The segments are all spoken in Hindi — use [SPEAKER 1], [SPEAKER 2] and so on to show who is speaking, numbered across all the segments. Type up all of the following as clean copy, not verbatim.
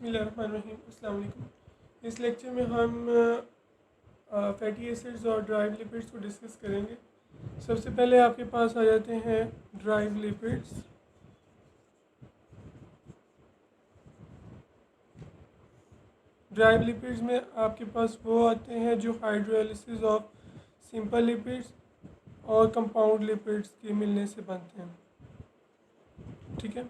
[SPEAKER 1] बिस्मिल्लाहिर्रहमानिर्रहीम। अस्सलाम वालेकुम। इस लेक्चर में हम फैटी एसिड्स और ड्राइव लिपिड्स को डिस्कस करेंगे। सबसे पहले आपके पास आ जाते हैं ड्राइव लिपिड्स। ड्राइव लिपिड्स में आपके पास वो आते हैं जो हाइड्रोलिसिस ऑफ सिंपल लिपिड्स और कंपाउंड लिपिड्स के मिलने से बनते हैं। ठीक है,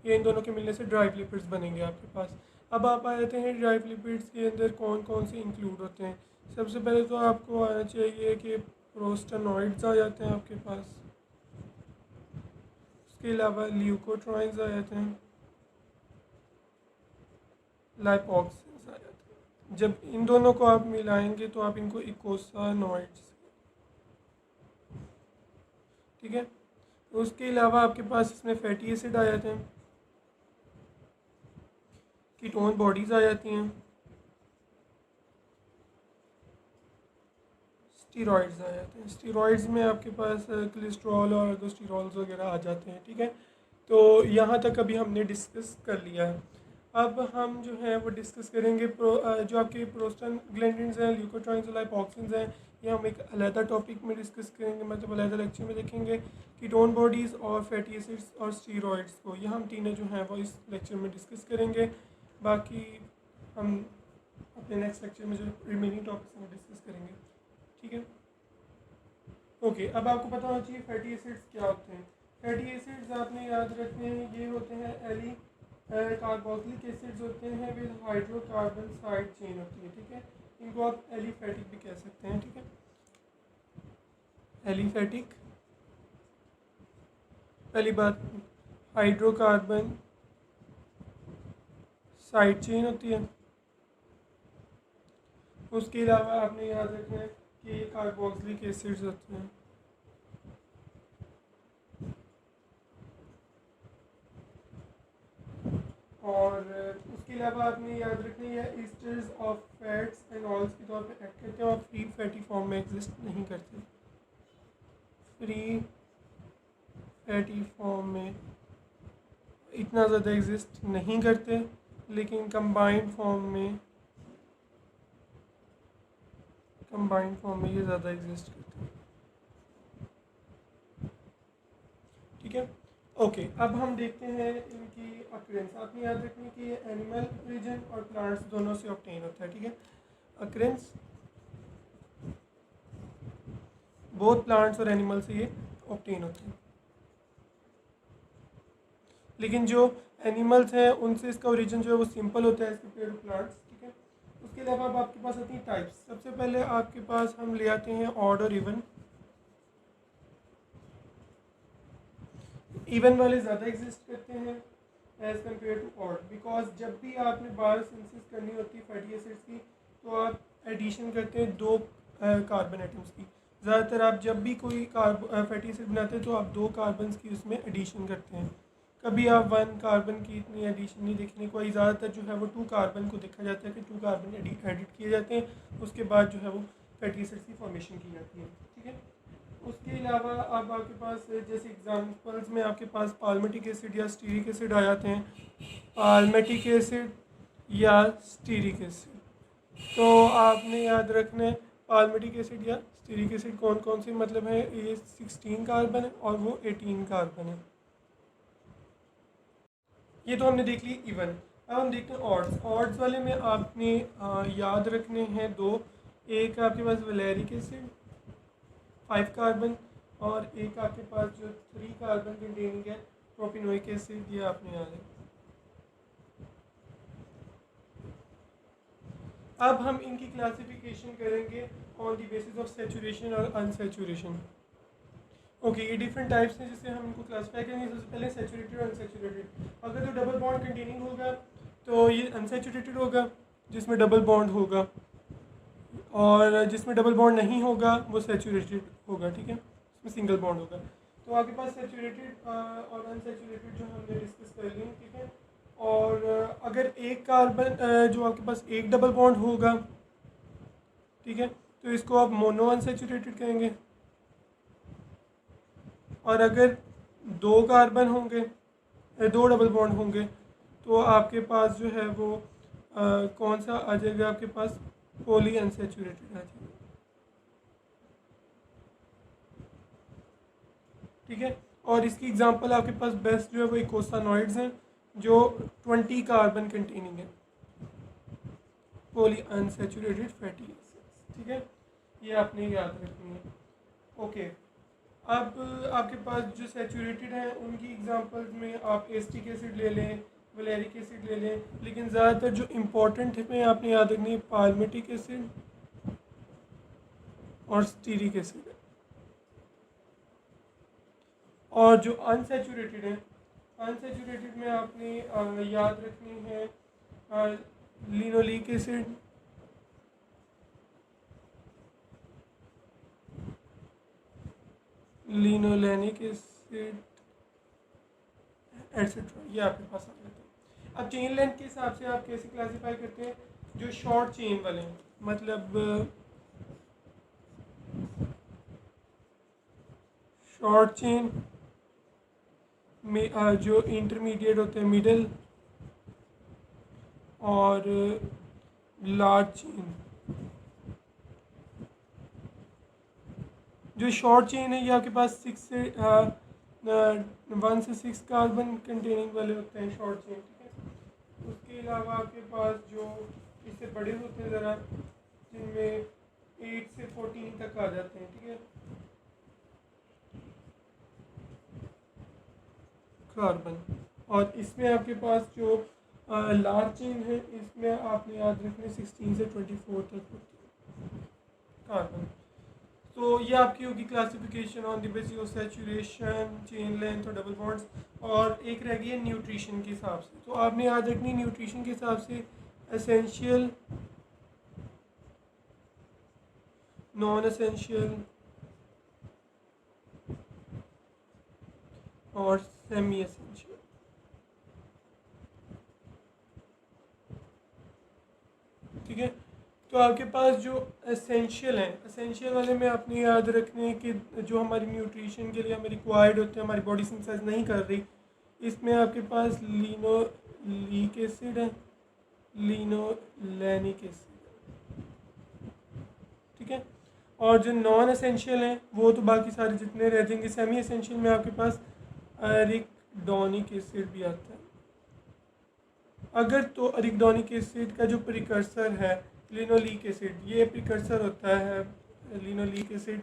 [SPEAKER 1] ये इन दोनों के मिलने से ड्राइव लिपिड्स बनेंगे आपके पास। अब आप आ जाते हैं ड्राइव लिपिड्स के अंदर कौन कौन से इंक्लूड होते हैं। सबसे पहले तो आपको आना चाहिए कि प्रोस्टेनॉइड्स आ जाते हैं आपके पास। उसके अलावा ल्यूकोट्राइन्स आ जाते हैं, लाइपोक्सिन्स आ जाते हैं। जब इन दोनों को आप मिलाएंगे तो आप इनको इकोसानॉइड्स, ठीक है। उसके अलावा आपके पास इसमें फैटी एसिड आ जाते हैं, कीटोन बॉडीज़ आ जाती हैं, स्टीरॉइड्स आ जाते हैं। स्टीरॉइड्स में आपके पास कोलेस्ट्रॉल और एल्डोस्टेरॉल्स वगैरह आ जाते हैं, ठीक है। तो यहाँ तक अभी हमने डिस्कस कर लिया है। अब हम जो है वो डिस्कस करेंगे जो आपके प्रोस्टाग्लैंडिन्स हैं, ल्यूकोट्राइन्स और लाइपोक्सिन्स हैं। ये हम एक अलग टॉपिक में डिस्कस करेंगे, मतलब अलग लेक्चर में देखेंगे। कीटोन बॉडीज़ और फैटी एसिड्स और स्टीरॉइड्स को, ये हम तीनों जो हैं वो इस लेक्चर में डिस्कस करेंगे। बाकी हम अपने नेक्स्ट लेक्चर में जो रिमेनिंग टॉपिक्स हैं वो डिस्कस करेंगे, ठीक है। ओके, अब आपको पता होना चाहिए फैटी एसिड्स क्या होते हैं। फैटी एसिड्स आपने याद रखने हैं, ये होते हैं कार्बोक्सिलिक एसिड्स होते हैं विद हाइड्रोकार्बन साइड चेन होती है, ठीक है। इनको आप एलिफैटिक भी कह सकते हैं, ठीक है। एलिफैटिक, पहली बात हाइड्रोकार्बन साइड चेन होती है। उसके अलावा आपने याद रखना है कि ये कार्बोक्सिलिक एसिड्स होते हैं। और उसके अलावा आपने याद रखना है esters of fats and oils के तौर पे एक्ट करते हैं और फ्री फैटी फॉर्म में एग्जिस्ट नहीं करते। फ्री फैटी फॉर्म में इतना ज़्यादा एग्जिस्ट नहीं करते, लेकिन कंबाइंड फॉर्म में ये ज़्यादा एग्जिस्ट करते हैं, ठीक है। ओके, अब हम देखते हैं इनकी अक्रेंस। आपने याद रखनी कि ये एनिमल रीजन और प्लांट्स दोनों से ऑब्टेन होता है, ठीक है। अक्रेंस बोथ प्लांट्स और एनिमल से ये ऑब्टेन होते हैं, लेकिन जो एनिमल्स हैं उनसे इसका ओरिजिन जो है वो सिंपल होता है एज कम्पेयर टू प्लांट्स, ठीक है। उसके अलावा अब आपके पास आती हैं टाइप्स। सबसे पहले आपके पास हम ले आते हैं ऑड और इवन। इवन वाले ज़्यादा एग्जिस्ट करते हैं as compare to odd, because जब भी आपने बायोसिंथेसिस करनी होती है फैटी एसिड्स की तो आप एडिशन करते हैं दो कार्बन एटम्स की। ज़्यादातर आप जब भी कोई फैटी एसिड बनाते हैं तो आप दो कार्बन्स की उसमें एडिशन करते हैं। कभी आप वन कार्बन की इतनी एडिशन नहीं देखने को आई। ज़्यादातर जो है वो टू कार्बन को देखा जाता है कि टू कार्बन एडिट किए जाते हैं, उसके बाद जो है वो फैटी एसिड्स की फॉर्मेशन की जाती है, ठीक है। उसके अलावा अब आपके पास जैसे एग्जांपल्स में आपके पास पाल्मेटिक एसिड या स्टीरिक एसिड आ जाते हैं। पाल्मेटिक एसिड या स्टीरिक एसिड, तो आपने याद रखना है पाल्मेटिक एसिड या स्टीरिक एसिड कौन कौन से, मतलब है ये 16 कार्बन है और वो 18 कार्बन है। ये तो हमने देख ली इवन। अब हम देखते हैं ऑड्स। ऑड्स वाले में आपने याद रखने हैं दो। एक आपके पास वैलेरिक एसिड 5 कार्बन और एक आपके पास जो 3 कार्बन कंटेनिंग है प्रोपिनोइक एसिड, ये आपने याद है। अब हम इनकी क्लासिफिकेशन करेंगे on the basis of saturation और अनसैचुरेशन। ओके, ये डिफरेंट टाइप्स हैं जिससे हम इनको क्लासीफाई करेंगे। सबसे पहले सैचुरेटेड और अनसैचुरेटेड। अगर तो डबल बॉन्ड कंटेनिंग होगा तो ये अनसैचुरेटेड होगा, जिसमें डबल बॉन्ड होगा, और जिसमें डबल बॉन्ड नहीं होगा वो सैचुरेटेड होगा, ठीक है। इसमें सिंगल बॉन्ड होगा। तो आपके पास सैचुरेटेड और अनसैचुरेटेड जो हमने डिस्कस कर लिए, ठीक है। और अगर एक कार्बन जो आपके पास एक डबल बॉन्ड होगा, ठीक है, तो इसको आप मोनो अनसैचुरेटेड कहेंगे। और अगर दो कार्बन होंगे, दो डबल बॉन्ड होंगे, तो आपके पास जो है वो कौन सा आ जाएगा आपके पास, पॉली अनसेचुरेटेड आ जाएगा। ठीक है, और इसकी एग्जांपल आपके पास बेस्ट जो है वो इकोसानॉइड्स हैं जो 20 कार्बन कंटेनिंग है, पॉली अनसेचुरेटेड फैटी एसिड्स। ठीक है, ये आपने याद रखनी है। ओके, अब आपके पास जो सेचुरेटेड हैं उनकी एग्जांपल्स में आप एसिटिक एसिड ले लें, वैलेरिक एसिड ले लें, लेकिन ज़्यादातर जो इम्पोर्टेंट है आपने याद रखनी है पाल्मेटिक एसिड और स्टीरिक एसिड है। और जो अनसेचुरेटेड है, अनसेचुरेटेड में आपने याद रखनी है linoleic acid, linolenic acid etcetera, ये आपके पास आ जाते हैं। अब चेन लेंथ के हिसाब से आप कैसे क्लासीफाई करते हैं, जो शॉर्ट चेन वाले हैं, मतलब शॉर्ट चेन में जो इंटरमीडिएट होते हैं मिडल, और लार्ज चेन। जो शॉर्ट चेन है ये आपके पास 1 से 6 कार्बन कंटेनिंग वाले होते हैं शॉर्ट चेन। ठीक है, उसके अलावा आपके पास जो इससे बड़े होते हैं ज़रा, जिनमें 8 से 14 तक आ जाते हैं। ठीक है, कार्बन। और इसमें आपके पास जो लार्ज चेन है इसमें आपने याद रखने 16 से 24 तक होती है कार्बन। तो ये आपकी होगी classification on the basis of saturation, chain length और डबल बॉन्ड्स। और एक रह गई है न्यूट्रिशन के हिसाब से, तो आपने याद रखनी न्यूट्रिशन के हिसाब से एसेंशियल, नॉन एसेंशियल और सेमी एसेंशियल। ठीक है, तो आपके पास जो एसेंशियल हैं, एसेंशियल वाले में आपने याद रखने कि जो हमारी न्यूट्रिशन के लिए हमें रिक्वायर्ड होते हैं, हमारी बॉडी सिंथेसाइज नहीं कर रही, इसमें आपके पास लिनोलिक एसिड है, लिनोलेनिक एसिड। ठीक है, और जो नॉन एसेंशियल हैं वो तो बाकी सारे जितने रह जाएंगे। सेमी एसेंशियल में आपके पास एरिकडोनिक एसिड भी आता है। अगर तो एरिकडोनिक एसिड का जो प्रिकर्सर है लिनोलिक एसिड, ये प्रिकर्सर होता है, लिनोलिक एसिड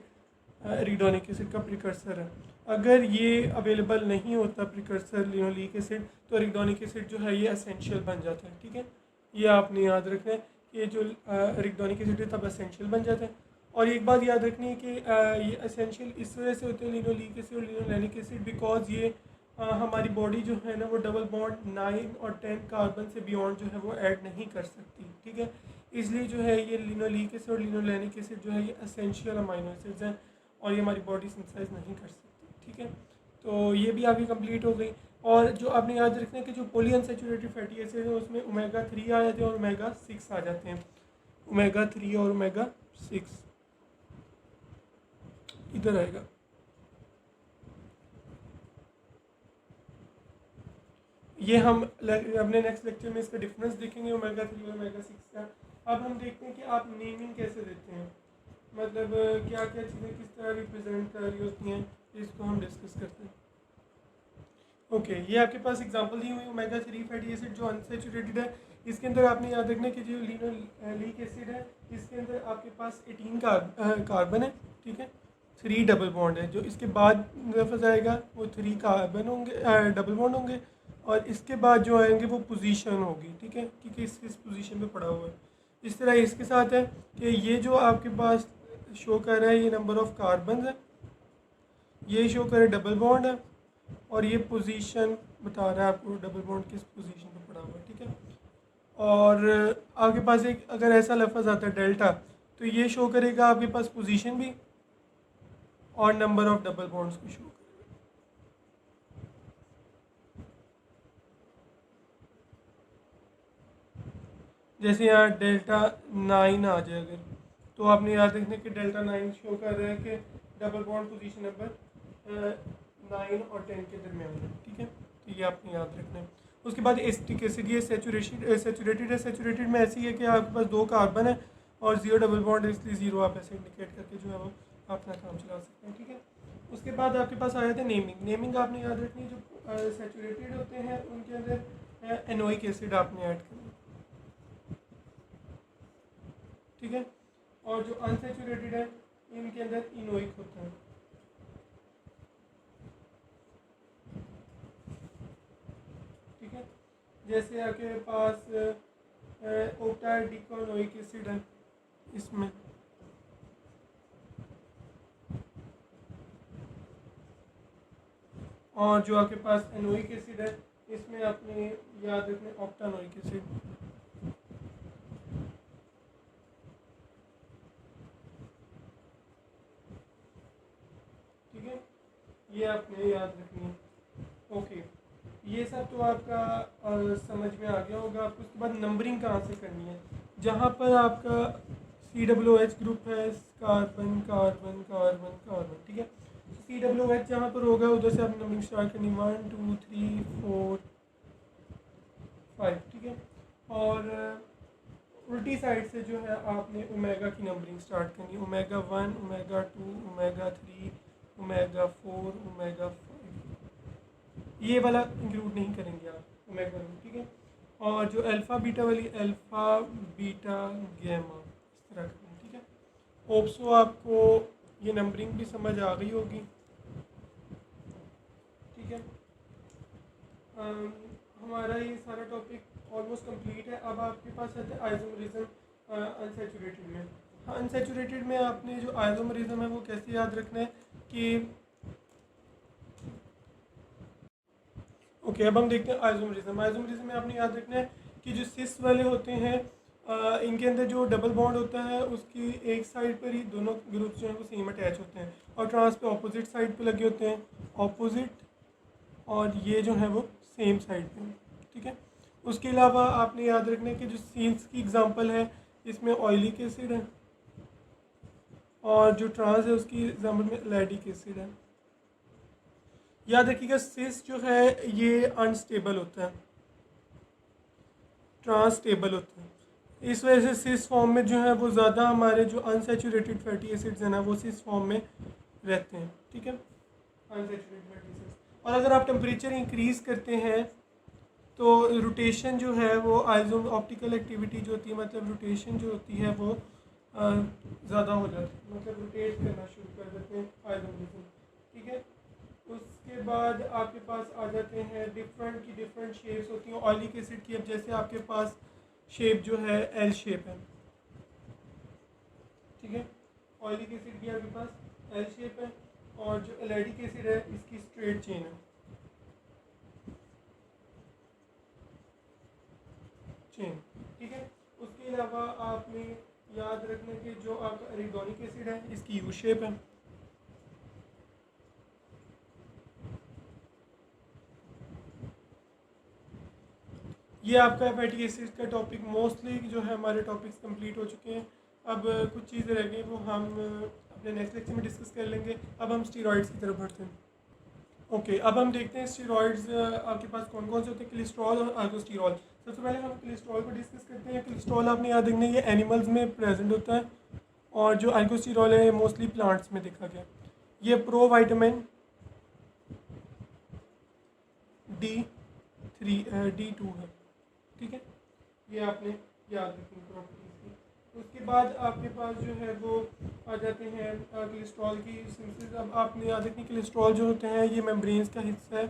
[SPEAKER 1] एरिकडोनिक एसिड का प्रिकर्सर है। अगर ये अवेलेबल नहीं होता प्रिकर्सर लिनोलिक एसिड, तो एरिकडोनिक एसिड जो है ये एसेंशियल बन जाता है। ठीक है, ये आपने याद रखना है कि जो एरिकडोनिक एसिड है तब एसेंशियल बन जाता है। और एक बात याद रखनी है कि ये एसेंशियल इस वजह से होते हैं लिनोलिक एसिड और लिनोलेनिक एसिड, बिकॉज ये हमारी बॉडी जो है ना वो डबल बॉन्ड 9 और 10 कार्बन से बियॉन्ड जो है वो ऐड नहीं कर सकती। ठीक है, इसलिए जो है ये लिनोलिक एसिड और लिनोलेनिक एसिड जो है ये एसेंशियल अमाइनो एसिड्स हैं और ये हमारी बॉडी सिंथेसाइज नहीं कर सकती। ठीक है, तो ये भी आपकी कंप्लीट हो गई। और जो आपने याद रखना है कि जो पॉली अनसैचुरेटेड फैटी एसिड है उसमें ओमेगा 3 आ जाते हैं और ओमेगा 6 आ जाते हैं। ओमेगा 3 और ओमेगा 6 इधर आएगा। ये हम अपने नेक्स्ट लेक्चर में इसका डिफरेंस देखेंगे ओमेगा 3 और ओमेगा 6 का। अब हम देखते हैं कि आप नेमिंग कैसे देते हैं, मतलब क्या क्या चीज़ें किस तरह रिप्रेजेंट कर रही होती हैं, इसको हम डिस्कस करते हैं। ओके, ये आपके पास एग्जांपल दी हुई ओमेगा 3 फैटी एसिड जो अनसैचुरेटेड है, इसके अंदर आपने याद रखना कि जो लिनोलिक एसिड है इसके अंदर आपके पास 18 कार्बन है। ठीक है, 3 डबल बॉन्ड है, जो इसके बाद लफ्ज़ आएगा वो 3 कार्बन होंगे, डबल बॉन्ड होंगे, और इसके बाद जो आएंगे वो पोजीशन होगी। ठीक है, कि किस पोजीशन पे पड़ा हुआ है। इस तरह इसके साथ है कि ये जो आपके पास शो कर रहा है ये नंबर ऑफ कार्बन है, ये शो कर रहा है डबल बॉन्ड है, और ये पोजीशन बता रहा है आपको डबल बॉन्ड किस पोजीशन पे पड़ा हुआ है। ठीक है, और आपके पास एक अगर ऐसा लफ्ज़ आता है डेल्टा, तो ये शो करेगा आपके पास पोजीशन भी और नंबर ऑफ डबल बॉन्ड्स को शो करेगा। जैसे यहाँ डेल्टा 9 आ जाए अगर, तो आपने याद रखना कि डेल्टा 9 शो कर रहा है कि डबल बॉन्ड पोजीशन नंबर 9 और 10 के दरमियान है। ठीक है, तो ये आपने याद रखना है। उसके बाद एसिटिक एसिड, ये सेचूरेटेड है। सेचूरेटेड में ऐसी है कि आपके पास 2 कार्बन है और 0 डबल बॉन्ड है, इसलिए 0 आप ऐसे इंडिकेट करके जो है वो अपना काम चला सकते हैं, ठीक है। उसके बाद आपके पास आ जाते हैं नेमिंग। नेमिंग आपने याद रखनी है, जो सेचूरेटेड होते हैं उनके अंदर एनोइक एसिड आपने ऐड करना, ठीक है। और जो अनसेचूरेटेड है इनके अंदर इनोइक होता है, ठीक है। जैसे आपके पास ओक्टाडिकोनोइक एसिड है इसमें, और जो आपके पास एनोइक एसिड है इसमें आपने याद रखना ऑक्टानोइक एसिड, ठीक है। ये आपने याद रखनी है। ओके, ये सब तो आपका समझ में आ गया होगा आपको। उसके बाद नंबरिंग कहाँ से करनी है, जहाँ पर आपका COOH ग्रुप है, कार्बन कार्बन कार्बन कार्बन, ठीक है। COOH जहाँ पर होगा उधर से आप नंबरिंग स्टार्ट करनी, 1 2 3 4 5, ठीक है। और उल्टी साइड से जो है आपने ओमेगा की नंबरिंग स्टार्ट करनी, omega 1 omega 2 omega 3 omega 4 omega 5, ये वाला इंक्लूड नहीं करेंगे आप ओमेगा में, ठीक है। और जो अल्फ़ा बीटा वाली, अल्फ़ा बीटा गैमा, इस तरह करना, ठीक है। होप सो आपको ये नंबरिंग भी समझ आ गई होगी, ठीक है। हमारा ये सारा टॉपिक ऑलमोस्ट कंप्लीट है। अब आपके पास है आइसोमरिज्म अनसेचुरेटेड में। हाँ, अनसेचुरेटेड में आपने जो आइसोमरिज्म है वो कैसे याद रखना है कि ओके, अब हम देखते हैं आइसोमरिज्म। आइसोमरिज्म में आपने याद रखना है कि जो सिस वाले होते हैं इनके अंदर जो डबल बॉन्ड होता है उसकी एक साइड पर ही दोनों ग्रुप्स जो हैं वो सेम अटैच होते हैं, और ट्रांस पे ऑपोजिट साइड पे लगे होते हैं, ऑपोजिट, और ये जो है वो सेम साइड पे, ठीक है। उसके अलावा आपने याद रखना है कि जो सीन्स की एग्जांपल है इसमें ऑयलिक एसिड है, और जो ट्रांस है उसकी एग्जांपल में लैडिक एसिड है। याद रखिएगा सिस जो है ये अनस्टेबल होता है, ट्रांस स्टेबल होता है। इस वजह से सिस फॉर्म में जो है वो ज़्यादा हमारे जो अनसेचुरेटेड फैटी एसिड्स हैं ना वो सिस फॉर्म में रहते हैं, ठीक है, अनसेचुरेटेड फैटी एसिड्स। और अगर आप टेम्परेचर इंक्रीज़ करते हैं तो रोटेशन जो है वो आइसो ऑप्टिकल एक्टिविटी जो होती है, मतलब रोटेशन जो होती है वो ज़्यादा हो जाती है, मतलब रोटेट करना शुरू कर देते हैं आइसोमरिज्म, ठीक है। उसके बाद आपके पास आ जाते हैं डिफरेंट शेप्स होती हैं ऑयलिक एसिड की। अब जैसे आपके पास शेप जो है एल शेप है, ठीक है, ऑयलिक एसिड की आपके पास एल शेप है, और जो एलैडिक एसिड है इसकी स्ट्रेट चेन है, चेन, ठीक है। उसके अलावा आपने याद रखना कि जो आपका एरिडोनिक एसिड है इसकी यू शेप है, ये आपका फैटी एसिड का टॉपिक मोस्टली जो है हमारे टॉपिक्स कंप्लीट हो चुके हैं। अब कुछ चीज़ें रह गई वो हम अपने नेक्स्ट लेक्चर में डिस्कस कर लेंगे। अब हम स्टीरॉइड्स की तरफ बढ़ते हैं। ओके, अब हम देखते हैं स्टीरॉइड्स आपके पास कौन कौन से होते हैं, कोलेस्ट्रॉल और अल्कोस्टेरॉल। सबसे पहले हम कोलेस्ट्रॉल को डिस्कस करते हैं। कोलेस्ट्रॉल आपने याद रखना है ये एनिमल्स में प्रेजेंट होता है, और जो अल्कोस्टेरॉल है मोस्टली प्लांट्स में देखा गया। ये प्रो वाइटामिन D2 है, ठीक है, ये आपने याद रखनी प्रॉपर्टीज़ की। उसके बाद आपके पास जो है वो आ जाते हैं कोलेस्ट्रॉल की सिंथेसिस। अब आपने याद रखनी कोलेस्ट्रॉल जो होते हैं ये मेम्ब्रेन्स का हिस्सा है,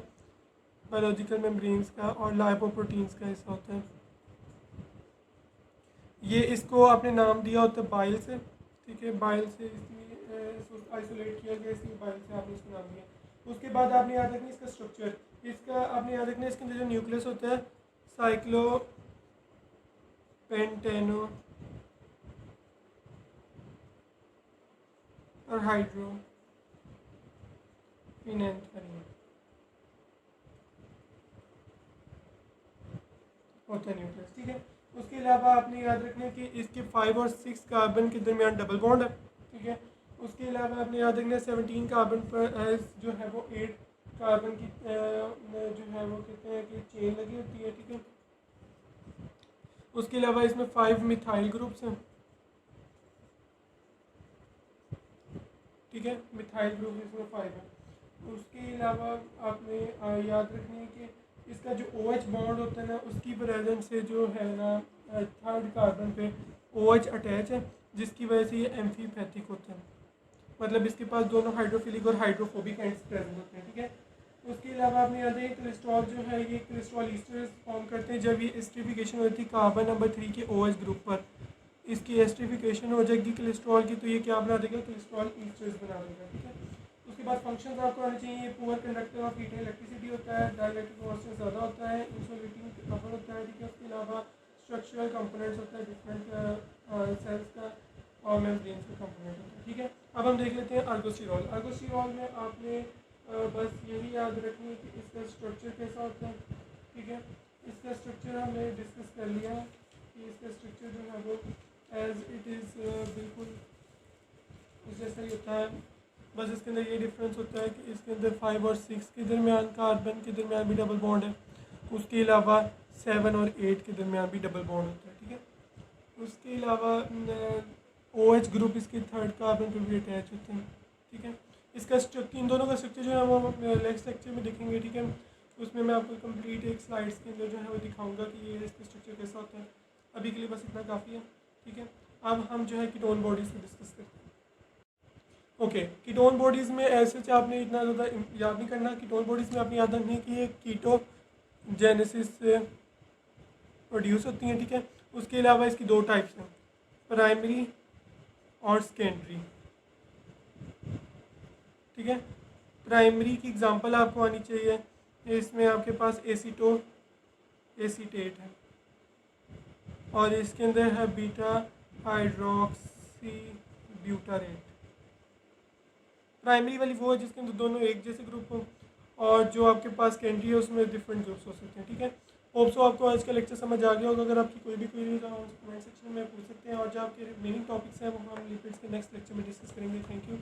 [SPEAKER 1] बायोलॉजिकल मेम्ब्रेन्स का, और लाइपोप्रोटीन्स का हिस्सा होता है। ये इसको आपने नाम दिया होता है बाइल से, ठीक है, बाइल से इसलिए आइसोलेट किया गया, इसलिए बाइल से आपने इसको नाम दिया। उसके बाद आपने याद रखना इसका स्ट्रक्चर, इसका आपने याद रखना इसके अंदर जो न्यूक्लियस होता है साइक्लो पेंटेनो और हाइड्रो फिनेंथेरिन होता है न्यूक्लियस, ठीक है। उसके अलावा आपने याद रखना है कि इसके 5 और 6 कार्बन के दरमियान डबल बॉन्ड है, ठीक है। उसके अलावा आपने याद रखना है 17 कार्बन पर जो है वो 8 कार्बन की जो है वो कहते हैं कि चेन लगी होती है, अलावा इसमें 5 मिथाइल ग्रुप्स हैं, ठीक है, मिथाइल ग्रुप इसमें 5 है। उसके अलावा आपने याद रखनी है कि इसका जो OH बॉन्ड होता है ना, उसकी प्रेजेंस से जो है ना थर्ड कार्बन पे OH अटैच है, जिसकी वजह से ये एम्फीपैथिक होते हैं, मतलब इसके पास दोनों हाइड्रोफिलिक और हाइड्रोफोबिक एंड्स प्रेजेंट होते हैं, ठीक है। उसके अलावा आपने याद है कोलेस्ट्रॉल जो है ये कोलेस्ट्रॉल ईस्टर्स फॉर्म करते हैं जब ये एस्टरिफिकेशन होती है कार्बन नंबर 3 के OH ग्रुप पर। इसकी एस्टरिफिकेशन हो जाएगी कोलेस्ट्रॉल की, तो ये क्या बना देगा, कोलेस्ट्रॉल ईस्टर्स बना देगा, ठीक है। उसके बाद फंक्शंस आपको आने चाहिए, poor conductor of heat electricity होता है, डाइलेक्ट्रिक कॉन्स्टेंट ज़्यादा होता है, इंसुलेटिंग कवर होता है, ठीक है। उसके अलावा स्ट्रक्चरल कंपोनेंट्स होता है डिफरेंट सेल्स का, और मेम्ब्रेन का कंपोनेंट होता है, ठीक है। अब हम देख लेते हैं अर्गोस्टिरॉल। अर्गोस्टिरॉल में आपने बस यही याद रखनी है कि इसका स्ट्रक्चर कैसा होता है, ठीक है। इसका स्ट्रक्चर हमने डिस्कस कर लिया है कि इसका स्ट्रक्चर जो है वो एज इट इज़ बिल्कुल इस जैसा ही होता है, बस इसके अंदर ये डिफरेंस होता है कि इसके अंदर 5 और 6 के दरमियान कार्बन के दरमियान भी डबल बॉन्ड है, उसके अलावा 7 और 8 के दरमियान भी डबल बॉन्ड होता है, ठीक है। उसके अलावा OH ग्रुप इसके थर्ड कार्बन पर भी अटैच होते हैं, ठीक है। इसका स्ट्रक्चर, इन दोनों का स्ट्रक्चर जो है वो हम नेक्स्ट लेक्चर में देखेंगे, ठीक है। उसमें मैं आपको कंप्लीट एक स्लाइड्स के अंदर जो है वो दिखाऊंगा कि ये इसका स्ट्रक्चर कैसा होता है। अभी के लिए बस इतना काफ़ी है, ठीक है। अब हम जो है कीटोन बॉडीज़ को डिस्कस करते हैं। ओके, कीटोन बॉडीज़ में ऐसे आपने इतना ज़्यादा याद नहीं करना। कीटोन बॉडीज़ में आपने याद रखनी है कि ये कीटोजेनेसिस से प्रोड्यूस होती हैं, ठीक है। उसके अलावा इसकी 2 टाइप्स हैं, प्राइमरी और सेकेंडरी, ठीक है। प्राइमरी की एग्जांपल आपको आनी चाहिए, इसमें आपके पास एसीटेट है और इसके अंदर है बीटा हाइड्रोक्सी ब्यूटारेट। प्राइमरी वाली वो है जिसके अंदर दोनों एक जैसे ग्रुप हों, और जो आपके पास सेकेंडरी है उसमें डिफरेंट ग्रुप्स हो सकते हैं, ठीक है। होप सो आपको आज का लेक्चर समझ आ गया होगा। अगर आपकी कोई भी क्वेरी हो कमेंट सेक्शन में पूछ सकते हैं, और जो आपके रिमेनिंग टॉपिक्स हैं वो हम लिपिड्स के नेक्स्ट लेक्चर में डिस्कस करेंगे। Thank you.